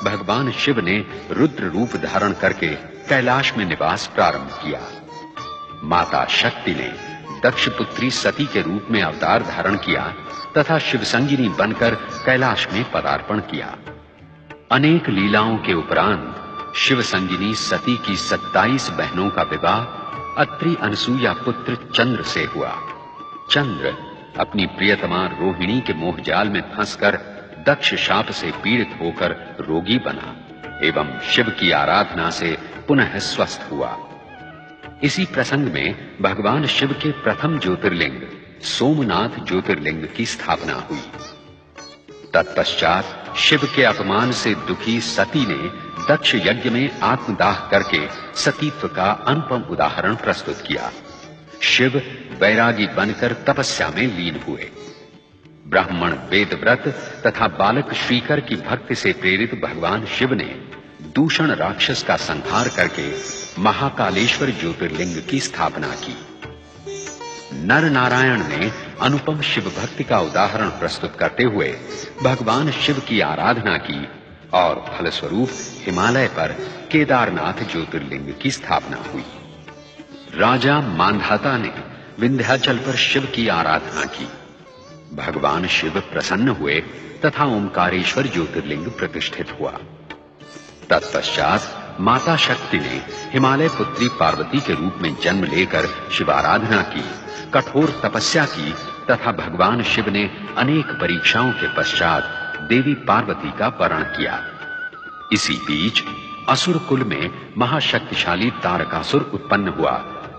भगवान शिव ने रुद्र रूप धारण करके कैलाश में निवास प्रारंभ किया। माता शक्ति ने दक्ष पुत्री सती के रूप में अवतार धारण किया तथा शिव संगिनी बनकर कैलाश में पदार्पण किया। अनेक लीलाओं के उपरांत शिव संगिनी सती की 27 बहनों का विवाह अत्रि अनसुया पुत्र चंद्र से हुआ। चंद्र अपनी प्रियतमा रोहिणी के मोहजाल में फंसकर दक्ष शाप से पीड़ित होकर रोगी बना एवं शिव की आराधना से पुनः स्वस्थ हुआ। इसी प्रसंग में भगवान शिव के प्रथम ज्योतिर्लिंग सोमनाथ ज्योतिर्लिंग की स्थापना हुई। तत्पश्चात शिव के अपमान से दुखी सती ने दक्ष यज्ञ में आत्मदाह करके सतीत्व का अनुपम उदाहरण प्रस्तुत किया। शिव वैरागी बनकर तपस्या में लीन हुए। ब्राह्मण वेदव्रत तथा बालक श्रीकर की भक्ति से प्रेरित भगवान शिव ने दूषण राक्षस का संहार करके महाकालेश्वर ज्योतिर्लिंग की स्थापना की। नर नारायण ने अनुपम शिव भक्ति का उदाहरण प्रस्तुत करते हुए भगवान शिव की आराधना की और फलस्वरूप हिमालय पर केदारनाथ ज्योतिर्लिंग की स्थापना हुई। राजा मांधाता ने विंध्याचल पर शिव की आराधना की। भगवान शिव प्रसन्न हुए तथा ओंकारेश्वर ज्योतिर्लिंग प्रतिष्ठित हुआ। तत्पश्चात माता शक्ति ने हिमालय पुत्री पार्वती के रूप में जन्म लेकर शिवाराधना की, कठोर तपस्या की तथा भगवान शिव ने अनेक परीक्षाओं के पश्चात देवी पार्वती का वरण किया। इसी बीच असुर कुल में महाशक्तिशाली तारकासुर उत्पन्न हुआ,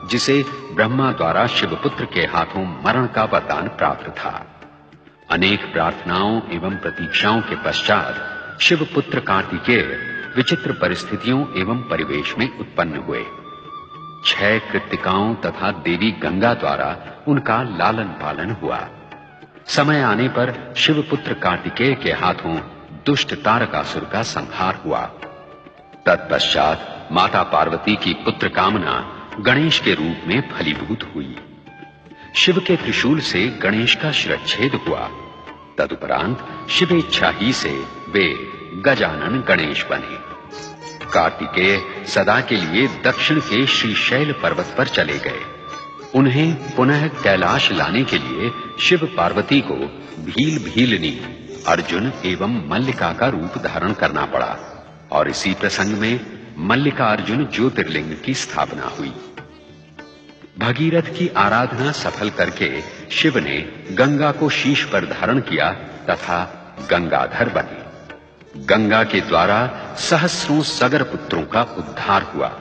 जिसे ब्रह्मा द्वारा शिवपुत्र के हाथों मरण का वरदान प्राप्त था। अनेक प्रार्थनाओं एवं प्रतीक्षाओं के पश्चात शिवपुत्र कार्तिकेय विचित्र परिस्थितियों एवं परिवेश में उत्पन्न हुए। 6 कृत्तिकाओं तथा देवी गंगा द्वारा उनका लालन पालन हुआ। समय आने पर शिवपुत्र कार्तिकेय के हाथों दुष्ट तारकासुर का संहार हुआ। तत्पश्चात माता पार्वती की पुत्र कामना गणेश के रूप में फलीभूत हुई। शिव के त्रिशूल से गणेश का शिरच्छेद हुआ। तदुपरांत शिवेच्छा ही से वे गजानन गणेश बने। कार्तिकेय सदा के लिए दक्षिण के श्रीशैल पर्वत पर चले गए। उन्हें पुनः कैलाश लाने के लिए शिव पार्वती को भील भीलनी, अर्जुन एवं मल्लिका का रूप धारण करना पड़ा और इसी प्रसंग में मल्लिका अर्जुन ज्योतिर्लिंग की स्थापना हुई। भगीरथ की आराधना सफल करके शिव ने गंगा को शीश पर धारण किया तथा गंगाधर बने। गंगा के द्वारा सहस्रों सगर पुत्रों का उद्धार हुआ।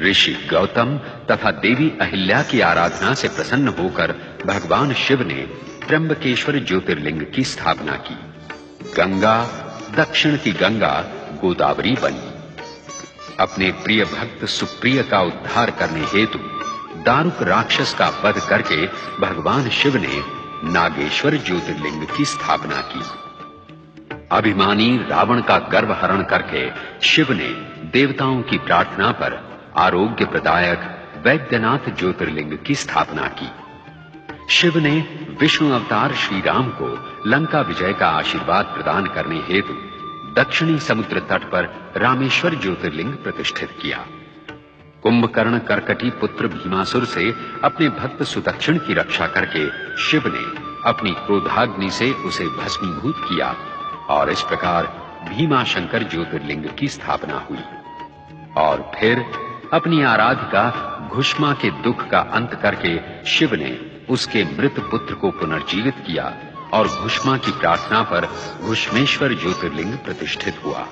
ऋषि गौतम तथा देवी अहिल्या की आराधना से प्रसन्न होकर भगवान शिव ने त्र्यंबकेश्वर ज्योतिर्लिंग की स्थापना की। गंगा, दक्षिण की गंगा गोदावरी बनी। अपने प्रिय भक्त सुप्रिय का उद्धार करने हेतु दारुक राक्षस का वध करके भगवान शिव ने नागेश्वर ज्योतिर्लिंग की स्थापना की। अभिमानी रावण का गर्व हरण करके शिव ने देवताओं की प्रार्थना पर आरोग्य प्रदायक वैद्यनाथ ज्योतिर्लिंग की स्थापना की। शिव ने विष्णु अवतार श्री राम को लंका विजय का आशीर्वाद प्रदान करने हेतु दक्षिणी समुद्र तट पर रामेश्वर ज्योतिर्लिंग प्रतिष्ठित किया। कुंभकर्ण कर्कटी पुत्र भीमासुर से अपने भक्त सुदक्षिण की रक्षा करके शिव ने अपनी क्रोधाग्नि से उसे भस्मीभूत किया और इस प्रकार भीमाशंकर ज्योतिर्लिंग की स्थापना हुई। और फिर अपनी आराधिका घुष्मा के दुख का अंत करके शिव ने उसके मृत पुत्र को पुनर्जीवित किया और घुष्मा की प्रार्थना पर घुष्मेश्वर ज्योतिर्लिंग प्रतिष्ठित हुआ।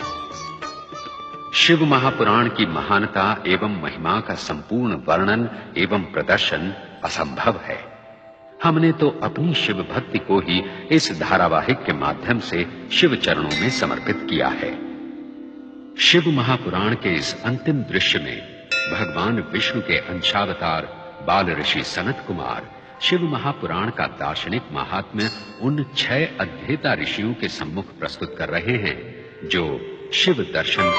शिव महापुराण की महानता एवं महिमा का संपूर्ण वर्णन एवं प्रदर्शन असंभव है। हमने तो अपनी शिव भक्ति को ही इस धारावाहिक के माध्यम से शिव चरणों में समर्पित किया है। शिव महापुराण के इस अंतिम दृश्य में भगवान विष्णु के अंशावतार बाल ऋषि सनत कुमार शिव महापुराण का दार्शनिक महात्म्य उन 6 अध्येता ऋषियों के सम्मुख प्रस्तुत कर रहे हैं जो शिव दर्शन